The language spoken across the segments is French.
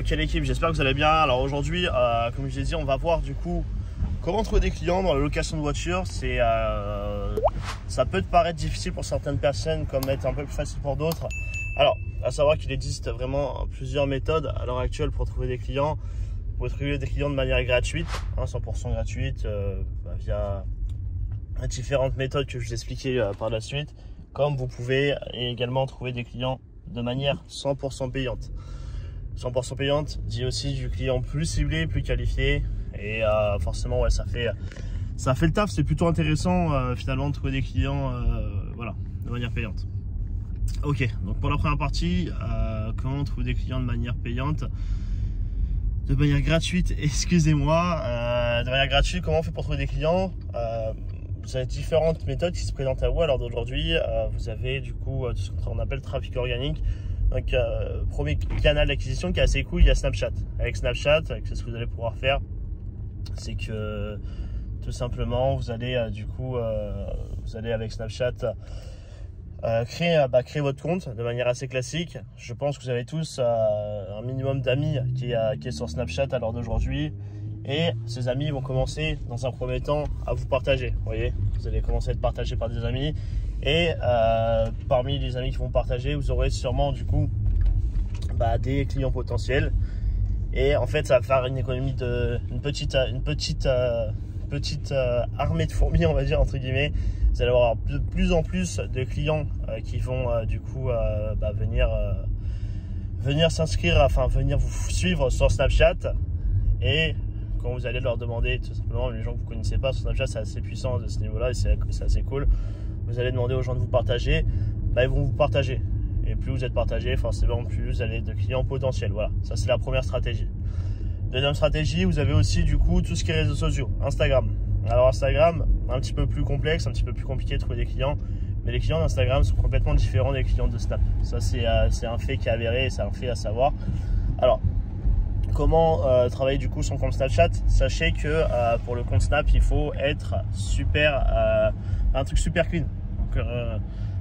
quelle équipe, j'espère que vous allez bien. Alors aujourd'hui, comme je l'ai dit, on va voir du coup comment trouver des clients dans la location de voitures. Ça peut te paraître difficile pour certaines personnes comme être un peu plus facile pour d'autres. Alors, à savoir qu'il existe vraiment plusieurs méthodes à l'heure actuelle pour trouver des clients. Vous pouvez trouver des clients de manière gratuite, 100% gratuite, via différentes méthodes que je vous expliquais par la suite. Comme vous pouvez également trouver des clients de manière 100% payante. 100% payante dit aussi du client plus ciblé, plus qualifié. Et forcément, ouais, ça fait le taf. C'est plutôt intéressant finalement de trouver des clients voilà, de manière payante. Ok, donc pour la première partie, comment trouver des clients de manière payante, de manière gratuite, excusez-moi. De manière gratuite, comment on fait pour trouver des clients? Vous avez différentes méthodes qui se présentent à vous. Alors d'aujourd'hui, vous avez du coup tout ce qu'on appelle trafic organique. Donc premier canal d'acquisition qui est assez cool, il y a Snapchat. Avec Snapchat, ce que vous allez pouvoir faire, c'est que tout simplement vous allez vous allez avec Snapchat créer votre compte de manière assez classique. Je pense que vous avez tous un minimum d'amis qui est sur Snapchat à l'heure d'aujourd'hui. Et ces amis vont commencer dans un premier temps à vous partager. Vous voyez, vous allez commencer à être partagé par des amis. Et parmi les amis qui vont partager, vous aurez sûrement du coup des clients potentiels. Et en fait, ça va faire une économie une petite armée de fourmis, on va dire entre guillemets. Vous allez avoir de plus en plus de clients qui vont venir s'inscrire, enfin venir vous suivre sur Snapchat. Et quand vous allez leur demander, tout simplement, les gens que vous ne connaissez pas sur Snapchat, c'est assez puissant de ce niveau-là et c'est assez cool. Vous allez demander aux gens de vous partager, ils vont vous partager. Et plus vous êtes partagé, forcément, plus vous allez de clients potentiels. Voilà, ça c'est la première stratégie. Deuxième stratégie, vous avez aussi du coup tout ce qui est réseaux sociaux, Instagram. Alors Instagram, un petit peu plus complexe, un petit peu plus compliqué de trouver des clients. Mais les clients d'Instagram sont complètement différents des clients de Snap. Ça c'est un fait qui est avéré et c'est un fait à savoir. Alors, comment travailler du coup son compte Snapchat? Sachez que pour le compte Snap, il faut être un truc super clean. Donc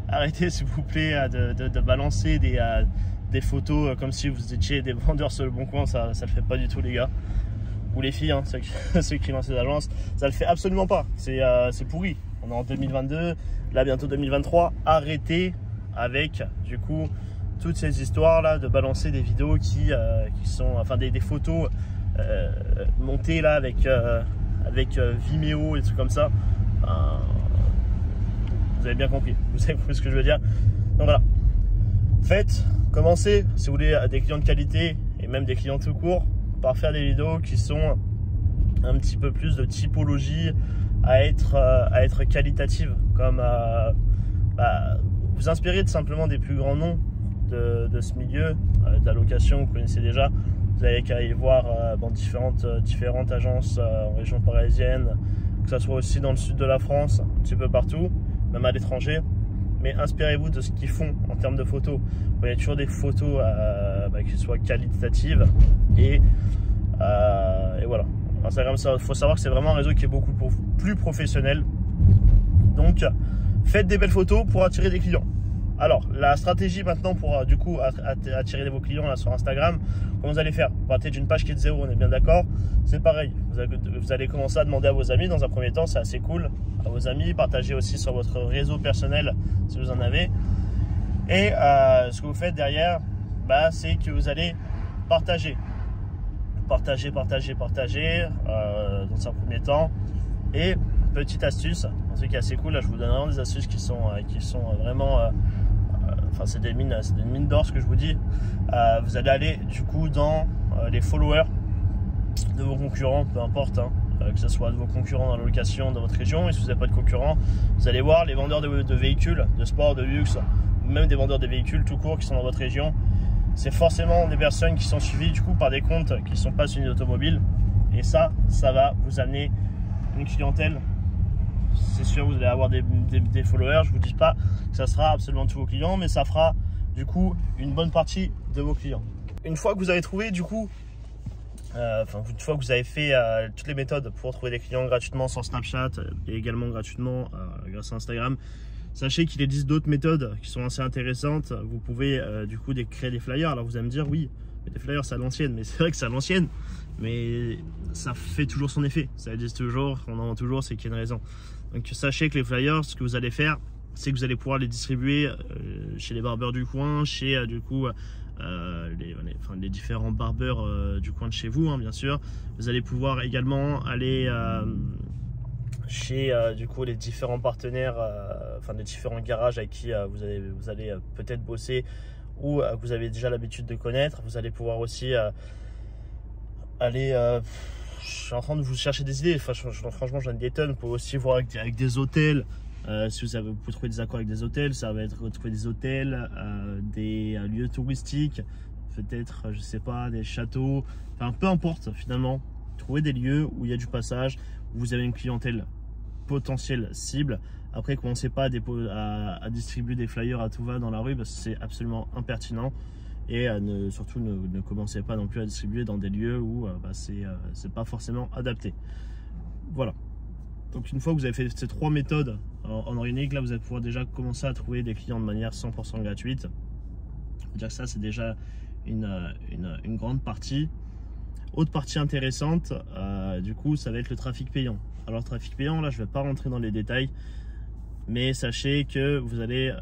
arrêtez s'il vous plaît de balancer des photos comme si vous étiez des vendeurs sur le bon coin. Ça le fait pas du tout les gars. Ou les filles, hein, ceux qui lancent des agences. Ça le fait absolument pas. C'est pourri. On est en 2022, là bientôt 2023. Arrêtez avec du coup toutes ces histoires là de balancer des vidéos qui sont, enfin des photos montées là avec Vimeo et des trucs comme ça. Vous avez bien compris, vous avez compris ce que je veux dire. Donc voilà, commencez si vous voulez des clients de qualité et même des clients tout court par faire des vidéos qui sont un petit peu plus de typologie à être qualitatives, comme vous inspirer de simplement des plus grands noms de ce milieu, de la location, vous connaissez déjà. Vous avez qu'à aller voir différentes agences en région parisienne, que ce soit aussi dans le sud de la France, un petit peu partout, même à l'étranger. Mais inspirez-vous de ce qu'ils font en termes de photos. Vous voyez toujours des photos qui soient qualitatives et voilà. Instagram, il faut savoir que c'est vraiment un réseau qui est beaucoup plus professionnel. Donc, faites des belles photos pour attirer des clients. Alors, la stratégie maintenant pour du coup attirer vos clients là sur Instagram, comment vous allez faire? Vous partez d'une page qui est de zéro, on est bien d'accord? C'est pareil, vous allez commencer à demander à vos amis dans un premier temps, c'est assez cool. À vos amis, partagez aussi sur votre réseau personnel si vous en avez. Et ce que vous faites derrière, c'est que vous allez partager dans un premier temps. Et petite astuce, un truc qui est assez cool, là je vous donne vraiment des astuces qui sont vraiment c'est des mines d'or ce que je vous dis. Vous allez aller du coup dans les followers de vos concurrents, peu importe, que ce soit de vos concurrents dans la location dans votre région. Et si vous n'avez pas de concurrents, vous allez voir les vendeurs de véhicules, de sport, de luxe, ou même des vendeurs de véhicules tout court qui sont dans votre région. C'est forcément des personnes qui sont suivies du coup par des comptes qui ne sont pas sur une automobile. Et ça va vous amener une clientèle. C'est sûr, vous allez avoir des followers. Je ne vous dis pas que ça sera absolument tous vos clients, mais ça fera du coup une bonne partie de vos clients. Une fois que vous avez trouvé du coup, une fois que vous avez fait toutes les méthodes pour trouver des clients gratuitement sur Snapchat et également gratuitement grâce à Instagram, sachez qu'il existe d'autres méthodes qui sont assez intéressantes. Vous pouvez du coup créer des flyers. Alors vous allez me dire, oui, des flyers c'est à l'ancienne, mais c'est vrai que c'est à l'ancienne, mais ça fait toujours son effet, ça existe toujours, on en vend toujours, c'est qu'il y a une raison. Donc sachez que les flyers, ce que vous allez faire, c'est que vous allez pouvoir les distribuer chez les barbeurs du coin, chez les différents barbeurs du coin de chez vous, hein, bien sûr. Vous allez pouvoir également aller chez les différents partenaires, les différents garages avec qui vous allez peut-être bosser ou que vous avez déjà l'habitude de connaître. Vous allez pouvoir aussi aller... je suis en train de vous chercher des idées, franchement j'en ai des tonnes. Vous pouvez aussi voir avec des hôtels. Si vous pouvez trouver des accords avec des hôtels, ça va être trouver des hôtels, des lieux touristiques, peut-être, je sais pas, des châteaux, enfin peu importe finalement. Trouver des lieux où il y a du passage, où vous avez une clientèle potentielle cible. Après, commencez pas à distribuer des flyers à tout va dans la rue parce que c'est absolument impertinent. Et surtout ne commencez pas non plus à distribuer dans des lieux où c'est pas forcément adapté. Voilà. Donc une fois que vous avez fait ces 3 méthodes en organique, là vous allez pouvoir déjà commencer à trouver des clients de manière 100% gratuite. On va dire que ça c'est déjà une grande partie. Autre partie intéressante, du coup, ça va être le trafic payant. Alors trafic payant, là je ne vais pas rentrer dans les détails, mais sachez que vous allez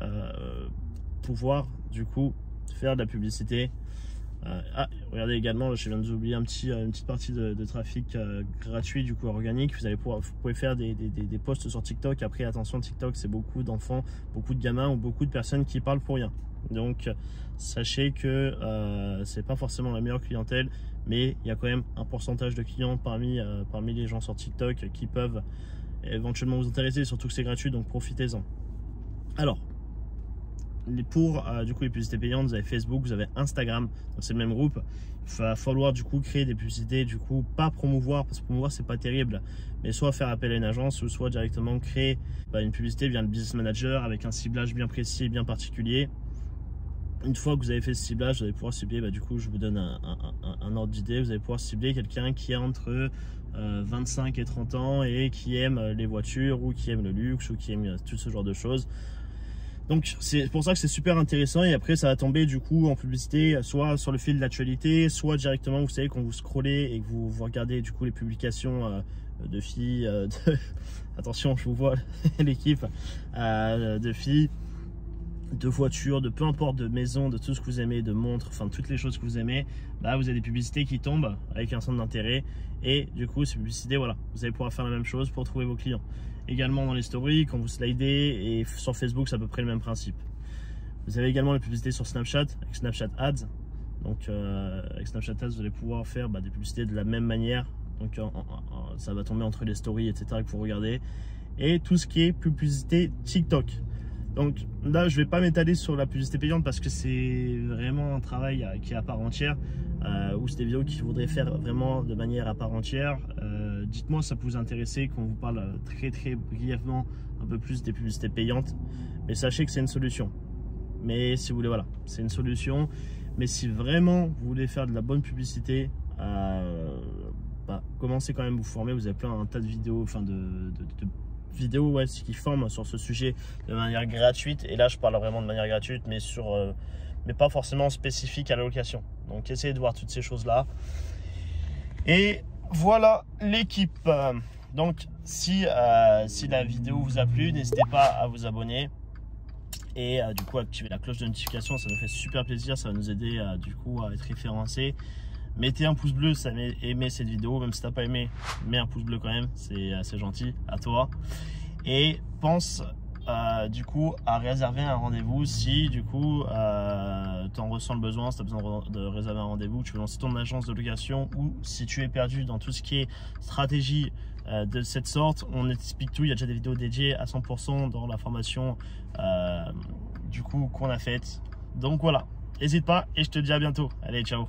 pouvoir du coup faire de la publicité. Regardez également, je viens de vous oublier une petite partie de trafic gratuit, du coup organique. Vous pouvez faire des posts sur TikTok. Après, attention, TikTok, c'est beaucoup d'enfants, beaucoup de gamins ou beaucoup de personnes qui parlent pour rien. Donc, sachez que c'est pas forcément la meilleure clientèle, mais il y a quand même un pourcentage de clients parmi les gens sur TikTok qui peuvent éventuellement vous intéresser, surtout que c'est gratuit, donc profitez-en. Alors, pour du coup les publicités payantes, vous avez Facebook, vous avez Instagram, donc c'est le même groupe. Il va falloir du coup créer des publicités, du coup pas promouvoir, parce que promouvoir c'est pas terrible, mais soit faire appel à une agence ou soit directement créer une publicité via le business manager avec un ciblage bien précis et bien particulier. Une fois que vous avez fait ce ciblage, vous allez pouvoir cibler, du coup je vous donne un ordre d'idée, vous allez pouvoir cibler quelqu'un qui a entre 25 et 30 ans et qui aime les voitures ou qui aime le luxe ou qui aime tout ce genre de choses. Donc c'est pour ça que c'est super intéressant, et après ça va tomber du coup en publicité soit sur le fil de l'actualité, soit directement, vous savez, quand vous scrollez et que vous regardez du coup les publications de filles, attention je vous vois l'équipe, de filles, de voitures, de peu importe, de maisons, de tout ce que vous aimez, de montres, enfin toutes les choses que vous aimez, vous avez des publicités qui tombent avec un centre d'intérêt, et du coup ces publicités, voilà, vous allez pouvoir faire la même chose pour trouver vos clients. Également dans les stories, quand vous slidez, et sur Facebook c'est à peu près le même principe. Vous avez également les publicités sur Snapchat avec Snapchat Ads. Donc avec Snapchat Ads vous allez pouvoir faire des publicités de la même manière, donc ça va tomber entre les stories, etc., que vous regardez, et tout ce qui est publicité TikTok. Donc là je vais pas m'étaler sur la publicité payante parce que c'est vraiment un travail qui est à part entière, ou c'est des vidéos qu'il faudrait faire vraiment de manière à part entière. Dites-moi si ça peut vous intéresser qu'on vous parle très brièvement un peu plus des publicités payantes, mais sachez que c'est une solution. Mais si vous voulez, voilà, c'est une solution, mais si vraiment vous voulez faire de la bonne publicité, commencez quand même à vous former. Vous avez un tas de vidéos, vidéos qui forment sur ce sujet de manière gratuite, et là je parle vraiment de manière gratuite, mais pas forcément spécifique à la location. Donc essayez de voir toutes ces choses là, et voilà l'équipe. Donc si la vidéo vous a plu, n'hésitez pas à vous abonner et du coup activer la cloche de notification, ça nous fait super plaisir, ça va nous aider du coup à être référencé. Mettez un pouce bleu si vous avez aimé cette vidéo, même si tu n'as pas aimé, mets un pouce bleu quand même, c'est assez gentil, à toi. Et pense du coup à réserver un rendez-vous si du coup tu en ressens le besoin, si tu as besoin de réserver un rendez-vous, tu veux lancer ton agence de location, ou si tu es perdu dans tout ce qui est stratégie de cette sorte, on explique tout. Il y a déjà des vidéos dédiées à 100% dans la formation du coup qu'on a faite. Donc voilà, n'hésite pas et je te dis à bientôt. Allez, ciao.